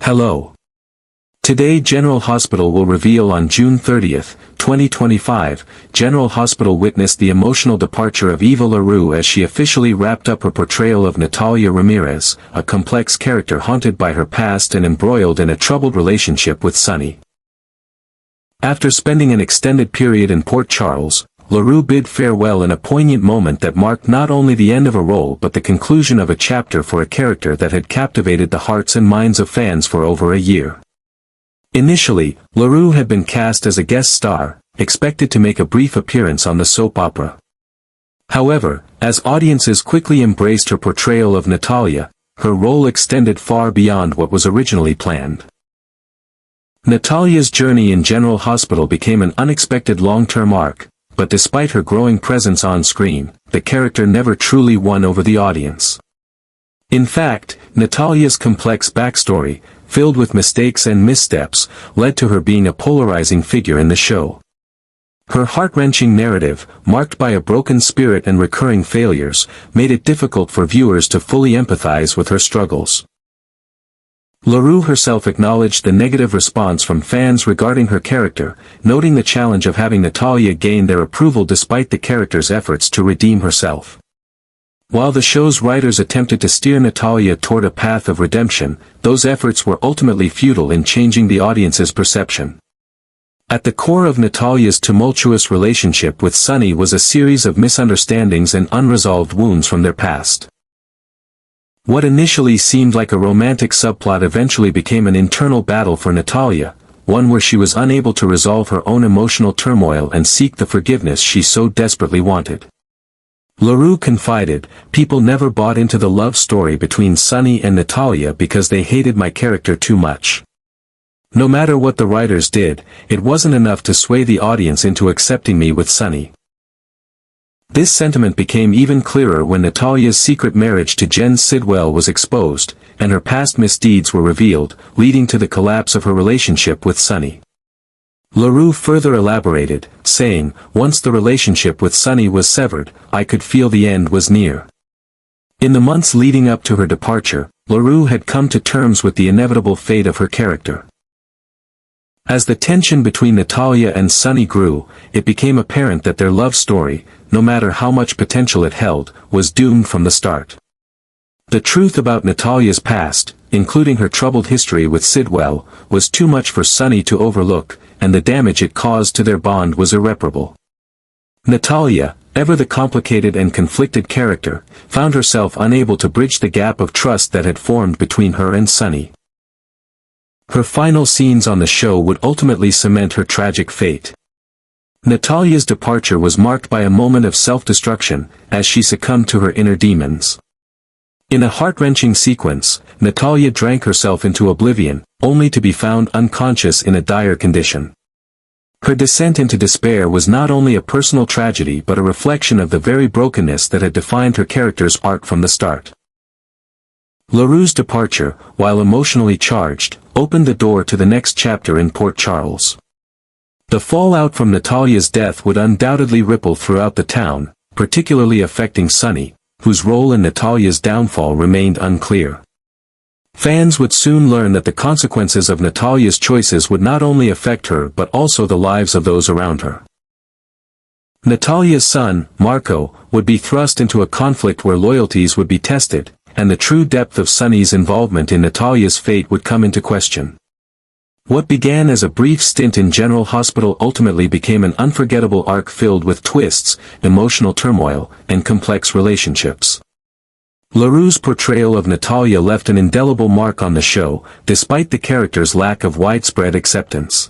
Hello. Today General Hospital will reveal on June 30th, 2025, General Hospital witnessed the emotional departure of Eva LaRue as she officially wrapped up her portrayal of Natalia Ramirez, a complex character haunted by her past and embroiled in a troubled relationship with Sonny. After spending an extended period in Port Charles, LaRue bid farewell in a poignant moment that marked not only the end of a role but the conclusion of a chapter for a character that had captivated the hearts and minds of fans for over a year. Initially, LaRue had been cast as a guest star, expected to make a brief appearance on the soap opera. However, as audiences quickly embraced her portrayal of Natalia, her role extended far beyond what was originally planned. Natalia's journey in General Hospital became an unexpected long-term arc, but despite her growing presence on screen, the character never truly won over the audience. In fact, Natalia's complex backstory, filled with mistakes and missteps, led to her being a polarizing figure in the show. Her heart-wrenching narrative, marked by a broken spirit and recurring failures, made it difficult for viewers to fully empathize with her struggles. LaRue herself acknowledged the negative response from fans regarding her character, noting the challenge of having Natalia gain their approval despite the character's efforts to redeem herself. While the show's writers attempted to steer Natalia toward a path of redemption, those efforts were ultimately futile in changing the audience's perception. At the core of Natalia's tumultuous relationship with Sonny was a series of misunderstandings and unresolved wounds from their past. What initially seemed like a romantic subplot eventually became an internal battle for Natalia, one where she was unable to resolve her own emotional turmoil and seek the forgiveness she so desperately wanted. LaRue confided, "People never bought into the love story between Sonny and Natalia because they hated my character too much. No matter what the writers did, it wasn't enough to sway the audience into accepting me with Sonny." This sentiment became even clearer when Natalia's secret marriage to Jen Sidwell was exposed, and her past misdeeds were revealed, leading to the collapse of her relationship with Sonny. LaRue further elaborated, saying, "Once the relationship with Sonny was severed, I could feel the end was near." In the months leading up to her departure, LaRue had come to terms with the inevitable fate of her character. As the tension between Natalia and Sonny grew, it became apparent that their love story, no matter how much potential it held, was doomed from the start. The truth about Natalia's past, including her troubled history with Sidwell, was too much for Sonny to overlook, and the damage it caused to their bond was irreparable. Natalia, ever the complicated and conflicted character, found herself unable to bridge the gap of trust that had formed between her and Sonny. Her final scenes on the show would ultimately cement her tragic fate. Natalia's departure was marked by a moment of self-destruction, as she succumbed to her inner demons. In a heart-wrenching sequence, Natalia drank herself into oblivion, only to be found unconscious in a dire condition. Her descent into despair was not only a personal tragedy but a reflection of the very brokenness that had defined her character's arc from the start. LaRue's departure, while emotionally charged, opened the door to the next chapter in Port Charles. The fallout from Natalia's death would undoubtedly ripple throughout the town, particularly affecting Sonny, whose role in Natalia's downfall remained unclear. Fans would soon learn that the consequences of Natalia's choices would not only affect her but also the lives of those around her. Natalia's son, Marco, would be thrust into a conflict where loyalties would be tested, and the true depth of Sonny's involvement in Natalia's fate would come into question. What began as a brief stint in General Hospital ultimately became an unforgettable arc filled with twists, emotional turmoil, and complex relationships. LaRue's portrayal of Natalia left an indelible mark on the show, despite the character's lack of widespread acceptance.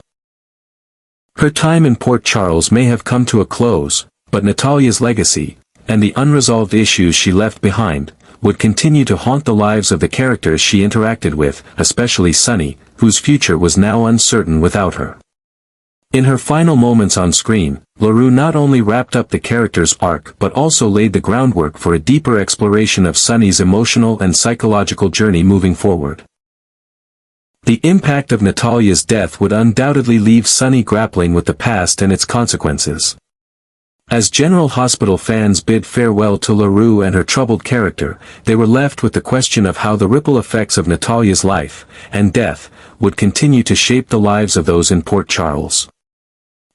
Her time in Port Charles may have come to a close, but Natalia's legacy, and the unresolved issues she left behind, would continue to haunt the lives of the characters she interacted with, especially Sonny, whose future was now uncertain without her. In her final moments on screen, LaRue not only wrapped up the character's arc but also laid the groundwork for a deeper exploration of Sonny's emotional and psychological journey moving forward. The impact of Natalia's death would undoubtedly leave Sonny grappling with the past and its consequences. As General Hospital fans bid farewell to LaRue and her troubled character, they were left with the question of how the ripple effects of Natalia's life and death would continue to shape the lives of those in Port Charles.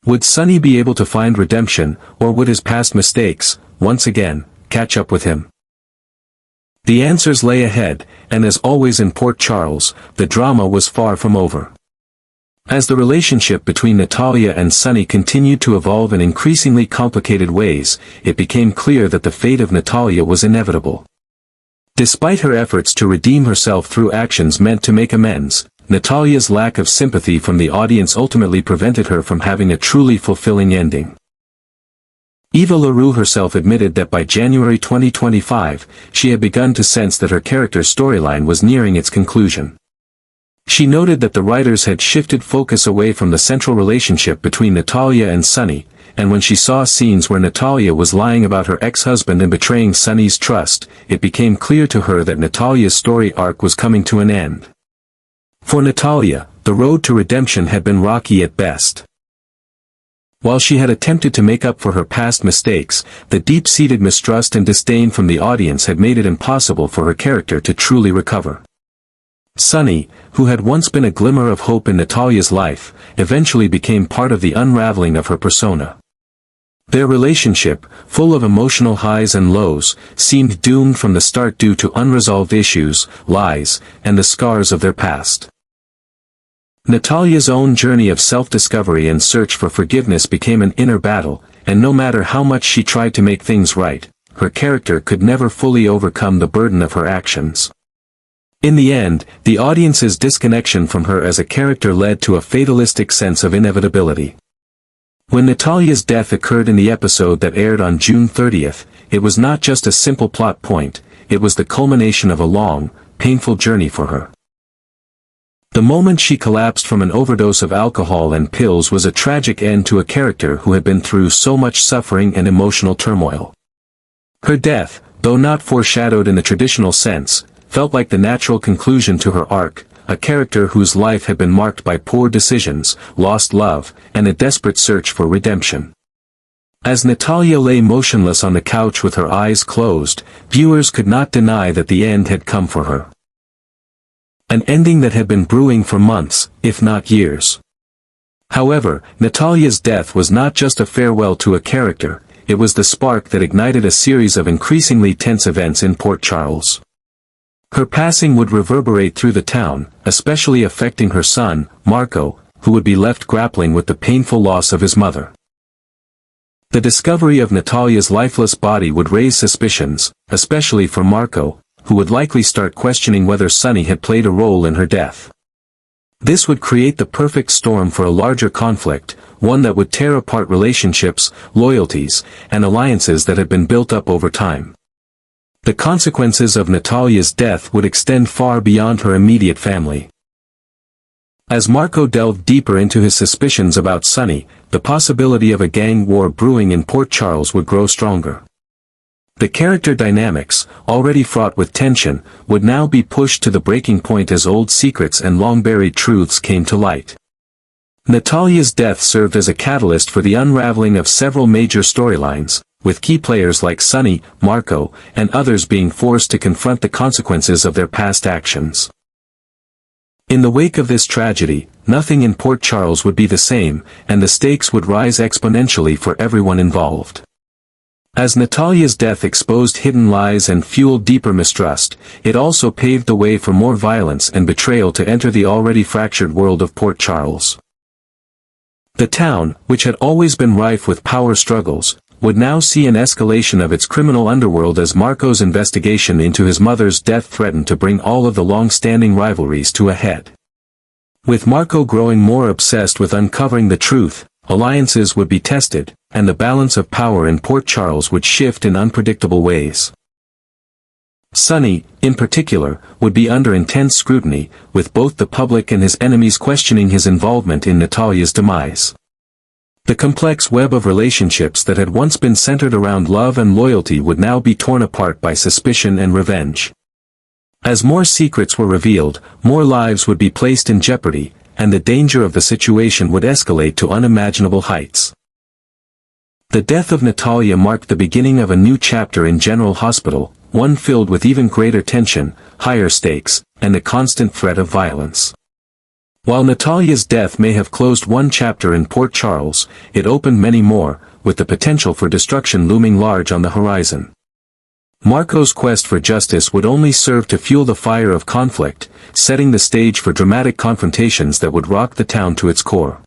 Would Sonny be able to find redemption, or would his past mistakes, once again, catch up with him? The answers lay ahead, and as always in Port Charles, the drama was far from over. As the relationship between Natalia and Sonny continued to evolve in increasingly complicated ways, it became clear that the fate of Natalia was inevitable. Despite her efforts to redeem herself through actions meant to make amends, Natalia's lack of sympathy from the audience ultimately prevented her from having a truly fulfilling ending. Eva LaRue herself admitted that by January 2025, she had begun to sense that her character's storyline was nearing its conclusion. She noted that the writers had shifted focus away from the central relationship between Natalia and Sonny, and when she saw scenes where Natalia was lying about her ex-husband and betraying Sonny's trust, it became clear to her that Natalia's story arc was coming to an end. For Natalia, the road to redemption had been rocky at best. While she had attempted to make up for her past mistakes, the deep-seated mistrust and disdain from the audience had made it impossible for her character to truly recover. Sonny, who had once been a glimmer of hope in Natalia's life, eventually became part of the unraveling of her persona. Their relationship, full of emotional highs and lows, seemed doomed from the start due to unresolved issues, lies, and the scars of their past. Natalia's own journey of self-discovery and search for forgiveness became an inner battle, and no matter how much she tried to make things right, her character could never fully overcome the burden of her actions. In the end, the audience's disconnection from her as a character led to a fatalistic sense of inevitability. When Natalia's death occurred in the episode that aired on June 30th, it was not just a simple plot point, it was the culmination of a long, painful journey for her. The moment she collapsed from an overdose of alcohol and pills was a tragic end to a character who had been through so much suffering and emotional turmoil. Her death, though not foreshadowed in the traditional sense, felt like the natural conclusion to her arc, a character whose life had been marked by poor decisions, lost love, and a desperate search for redemption. As Natalia lay motionless on the couch with her eyes closed, viewers could not deny that the end had come for her. An ending that had been brewing for months, if not years. However, Natalia's death was not just a farewell to a character, it was the spark that ignited a series of increasingly tense events in Port Charles. Her passing would reverberate through the town, especially affecting her son, Marco, who would be left grappling with the painful loss of his mother. The discovery of Natalia's lifeless body would raise suspicions, especially for Marco, who would likely start questioning whether Sonny had played a role in her death. This would create the perfect storm for a larger conflict, one that would tear apart relationships, loyalties, and alliances that had been built up over time. The consequences of Natalia's death would extend far beyond her immediate family. As Marco delved deeper into his suspicions about Sonny, the possibility of a gang war brewing in Port Charles would grow stronger. The character dynamics, already fraught with tension, would now be pushed to the breaking point as old secrets and long-buried truths came to light. Natalia's death served as a catalyst for the unraveling of several major storylines, with key players like Sonny, Marco, and others being forced to confront the consequences of their past actions. In the wake of this tragedy, nothing in Port Charles would be the same, and the stakes would rise exponentially for everyone involved. As Natalia's death exposed hidden lies and fueled deeper mistrust, it also paved the way for more violence and betrayal to enter the already fractured world of Port Charles. The town, which had always been rife with power struggles, would now see an escalation of its criminal underworld as Marco's investigation into his mother's death threatened to bring all of the long-standing rivalries to a head. With Marco growing more obsessed with uncovering the truth, alliances would be tested, and the balance of power in Port Charles would shift in unpredictable ways. Sonny, in particular, would be under intense scrutiny, with both the public and his enemies questioning his involvement in Natalia's demise. The complex web of relationships that had once been centered around love and loyalty would now be torn apart by suspicion and revenge. As more secrets were revealed, more lives would be placed in jeopardy, and the danger of the situation would escalate to unimaginable heights. The death of Natalia marked the beginning of a new chapter in General Hospital, one filled with even greater tension, higher stakes, and a constant threat of violence. While Natalia's death may have closed one chapter in Port Charles, it opened many more, with the potential for destruction looming large on the horizon. Marco's quest for justice would only serve to fuel the fire of conflict, setting the stage for dramatic confrontations that would rock the town to its core.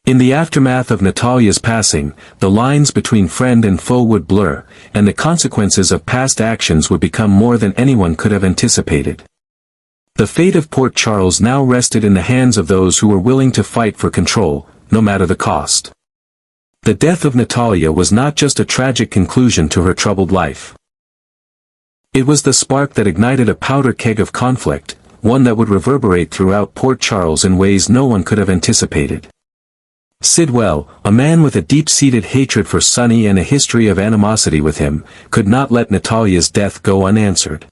In the aftermath of Natalia's passing, the lines between friend and foe would blur, and the consequences of past actions would become more than anyone could have anticipated. The fate of Port Charles now rested in the hands of those who were willing to fight for control, no matter the cost. The death of Natalia was not just a tragic conclusion to her troubled life. It was the spark that ignited a powder keg of conflict, one that would reverberate throughout Port Charles in ways no one could have anticipated. Sidwell, a man with a deep-seated hatred for Sonny and a history of animosity with him, could not let Natalia's death go unanswered.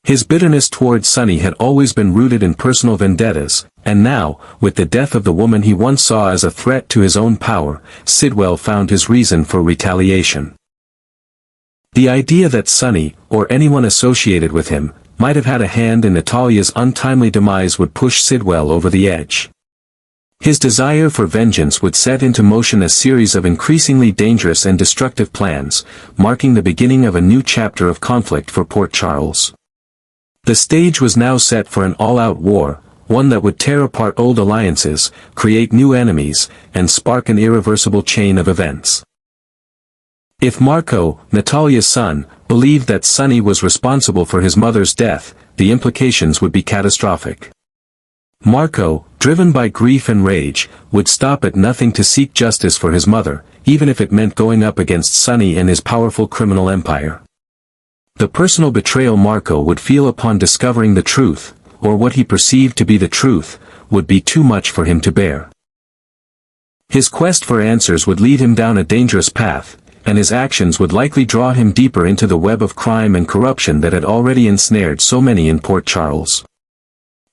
His bitterness toward Sonny had always been rooted in personal vendettas, and now, with the death of the woman he once saw as a threat to his own power, Sidwell found his reason for retaliation. The idea that Sonny, or anyone associated with him, might have had a hand in Natalia's untimely demise would push Sidwell over the edge. His desire for vengeance would set into motion a series of increasingly dangerous and destructive plans, marking the beginning of a new chapter of conflict for Port Charles. The stage was now set for an all-out war, one that would tear apart old alliances, create new enemies, and spark an irreversible chain of events. If Marco, Natalia's son, believed that Sonny was responsible for his mother's death, the implications would be catastrophic. Marco, driven by grief and rage, would stop at nothing to seek justice for his mother, even if it meant going up against Sonny and his powerful criminal empire. The personal betrayal Marco would feel upon discovering the truth, or what he perceived to be the truth, would be too much for him to bear. His quest for answers would lead him down a dangerous path, and his actions would likely draw him deeper into the web of crime and corruption that had already ensnared so many in Port Charles.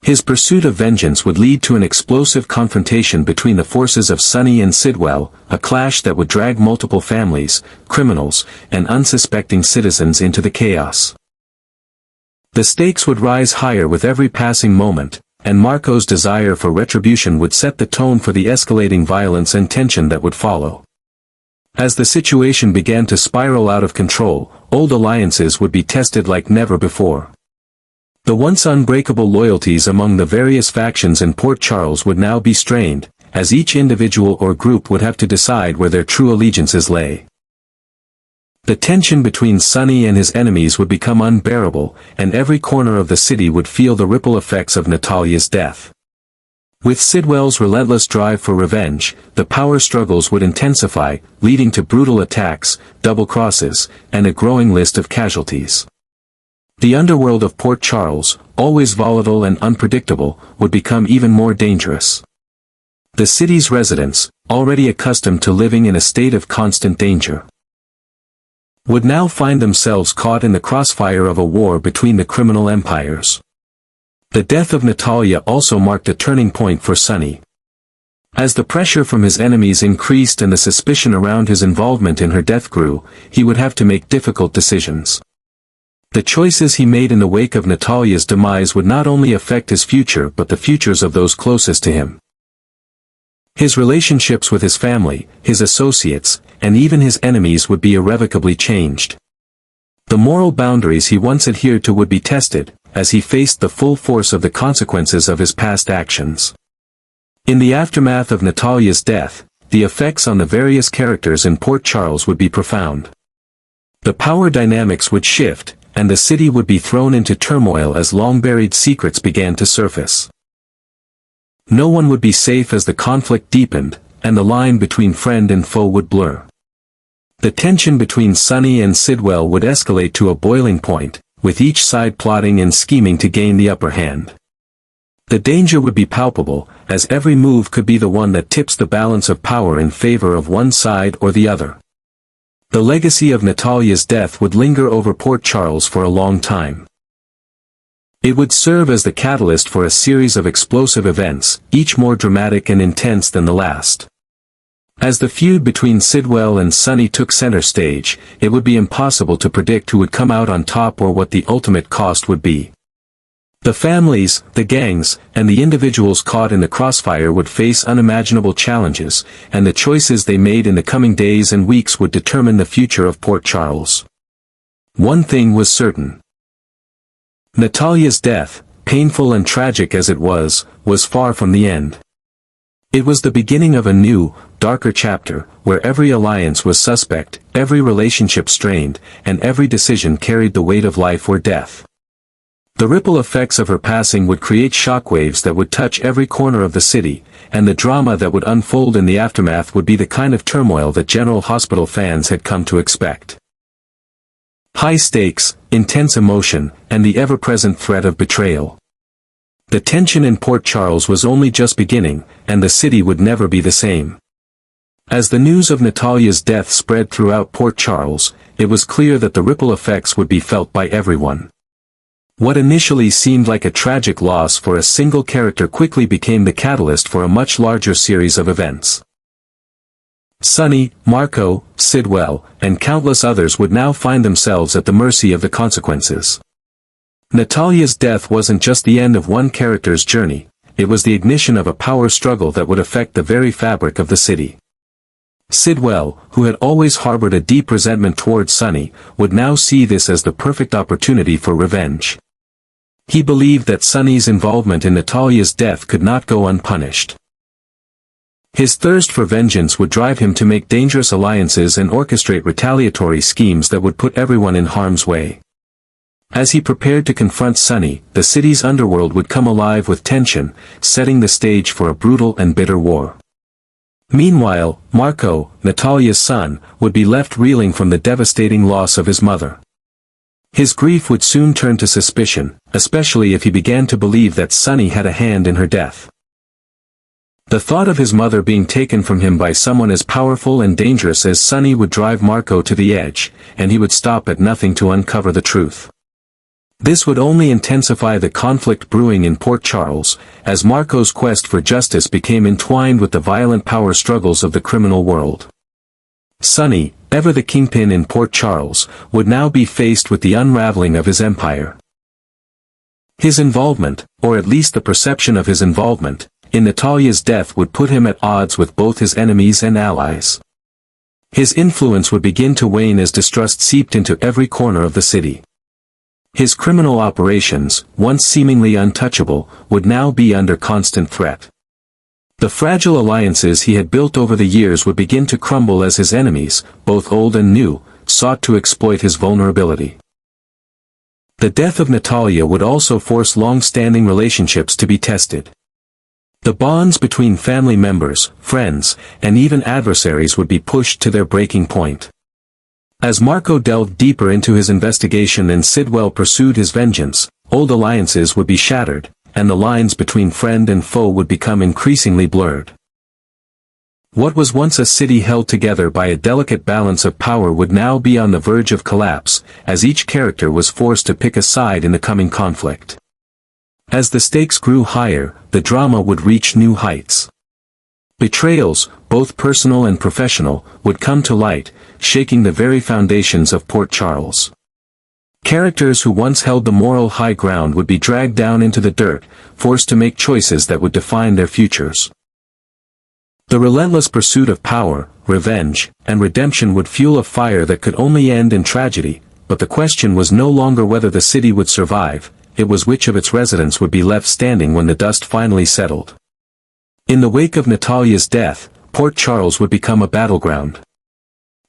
His pursuit of vengeance would lead to an explosive confrontation between the forces of Sonny and Sidwell, a clash that would drag multiple families, criminals, and unsuspecting citizens into the chaos. The stakes would rise higher with every passing moment, and Marco's desire for retribution would set the tone for the escalating violence and tension that would follow. As the situation began to spiral out of control, old alliances would be tested like never before. The once unbreakable loyalties among the various factions in Port Charles would now be strained, as each individual or group would have to decide where their true allegiances lay. The tension between Sonny and his enemies would become unbearable, and every corner of the city would feel the ripple effects of Natalia's death. With Sidwell's relentless drive for revenge, the power struggles would intensify, leading to brutal attacks, double crosses, and a growing list of casualties. The underworld of Port Charles, always volatile and unpredictable, would become even more dangerous. The city's residents, already accustomed to living in a state of constant danger, would now find themselves caught in the crossfire of a war between the criminal empires. The death of Natalia also marked a turning point for Sonny. As the pressure from his enemies increased and the suspicion around his involvement in her death grew, he would have to make difficult decisions. The choices he made in the wake of Natalia's demise would not only affect his future but the futures of those closest to him. His relationships with his family, his associates, and even his enemies would be irrevocably changed. The moral boundaries he once adhered to would be tested, as he faced the full force of the consequences of his past actions. In the aftermath of Natalia's death, the effects on the various characters in Port Charles would be profound. The power dynamics would shift, and the city would be thrown into turmoil as long-buried secrets began to surface. No one would be safe as the conflict deepened, and the line between friend and foe would blur. The tension between Sonny and Sidwell would escalate to a boiling point, with each side plotting and scheming to gain the upper hand. The danger would be palpable, as every move could be the one that tips the balance of power in favor of one side or the other. The legacy of Natalia's death would linger over Port Charles for a long time. It would serve as the catalyst for a series of explosive events, each more dramatic and intense than the last. As the feud between Sidwell and Sonny took center stage, it would be impossible to predict who would come out on top or what the ultimate cost would be. The families, the gangs, and the individuals caught in the crossfire would face unimaginable challenges, and the choices they made in the coming days and weeks would determine the future of Port Charles. One thing was certain. Natalia's death, painful and tragic as it was far from the end. It was the beginning of a new, darker chapter, where every alliance was suspect, every relationship strained, and every decision carried the weight of life or death. The ripple effects of her passing would create shockwaves that would touch every corner of the city, and the drama that would unfold in the aftermath would be the kind of turmoil that General Hospital fans had come to expect. High stakes, intense emotion, and the ever-present threat of betrayal. The tension in Port Charles was only just beginning, and the city would never be the same. As the news of Natalia's death spread throughout Port Charles, it was clear that the ripple effects would be felt by everyone. What initially seemed like a tragic loss for a single character quickly became the catalyst for a much larger series of events. Sonny, Marco, Sidwell, and countless others would now find themselves at the mercy of the consequences. Natalia's death wasn't just the end of one character's journey, it was the ignition of a power struggle that would affect the very fabric of the city. Sidwell, who had always harbored a deep resentment towards Sonny, would now see this as the perfect opportunity for revenge. He believed that Sonny's involvement in Natalia's death could not go unpunished. His thirst for vengeance would drive him to make dangerous alliances and orchestrate retaliatory schemes that would put everyone in harm's way. As he prepared to confront Sonny, the city's underworld would come alive with tension, setting the stage for a brutal and bitter war. Meanwhile, Marco, Natalia's son, would be left reeling from the devastating loss of his mother. His grief would soon turn to suspicion, especially if he began to believe that Sonny had a hand in her death. The thought of his mother being taken from him by someone as powerful and dangerous as Sonny would drive Marco to the edge, and he would stop at nothing to uncover the truth. This would only intensify the conflict brewing in Port Charles, as Marco's quest for justice became entwined with the violent power struggles of the criminal world. Sonny, ever the kingpin in Port Charles, would now be faced with the unraveling of his empire. His involvement, or at least the perception of his involvement, in Natalia's death would put him at odds with both his enemies and allies. His influence would begin to wane as distrust seeped into every corner of the city. His criminal operations, once seemingly untouchable, would now be under constant threat. The fragile alliances he had built over the years would begin to crumble as his enemies, both old and new, sought to exploit his vulnerability. The death of Natalia would also force long-standing relationships to be tested. The bonds between family members, friends, and even adversaries would be pushed to their breaking point. As Marco delved deeper into his investigation and Sidwell pursued his vengeance, old alliances would be shattered, and the lines between friend and foe would become increasingly blurred. What was once a city held together by a delicate balance of power would now be on the verge of collapse, as each character was forced to pick a side in the coming conflict. As the stakes grew higher, the drama would reach new heights. Betrayals, both personal and professional, would come to light, shaking the very foundations of Port Charles. Characters who once held the moral high ground would be dragged down into the dirt, forced to make choices that would define their futures. The relentless pursuit of power, revenge, and redemption would fuel a fire that could only end in tragedy, but the question was no longer whether the city would survive, it was which of its residents would be left standing when the dust finally settled. In the wake of Natalia's death, Port Charles would become a battleground.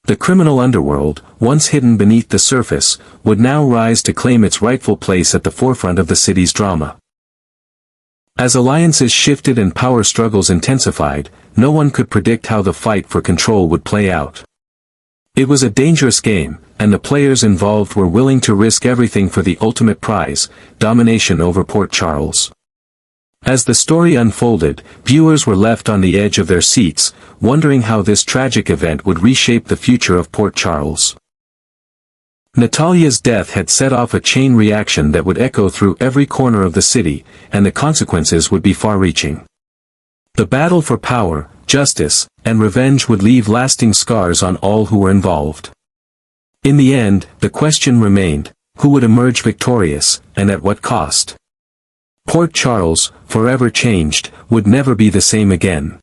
The criminal underworld, once hidden beneath the surface, would now rise to claim its rightful place at the forefront of the city's drama. As alliances shifted and power struggles intensified, no one could predict how the fight for control would play out. It was a dangerous game, and the players involved were willing to risk everything for the ultimate prize, domination over Port Charles. As the story unfolded, viewers were left on the edge of their seats, wondering how this tragic event would reshape the future of Port Charles. Natalia's death had set off a chain reaction that would echo through every corner of the city, and the consequences would be far-reaching. The battle for power, justice, and revenge would leave lasting scars on all who were involved. In the end, the question remained, who would emerge victorious, and at what cost? Port Charles, forever changed, would never be the same again.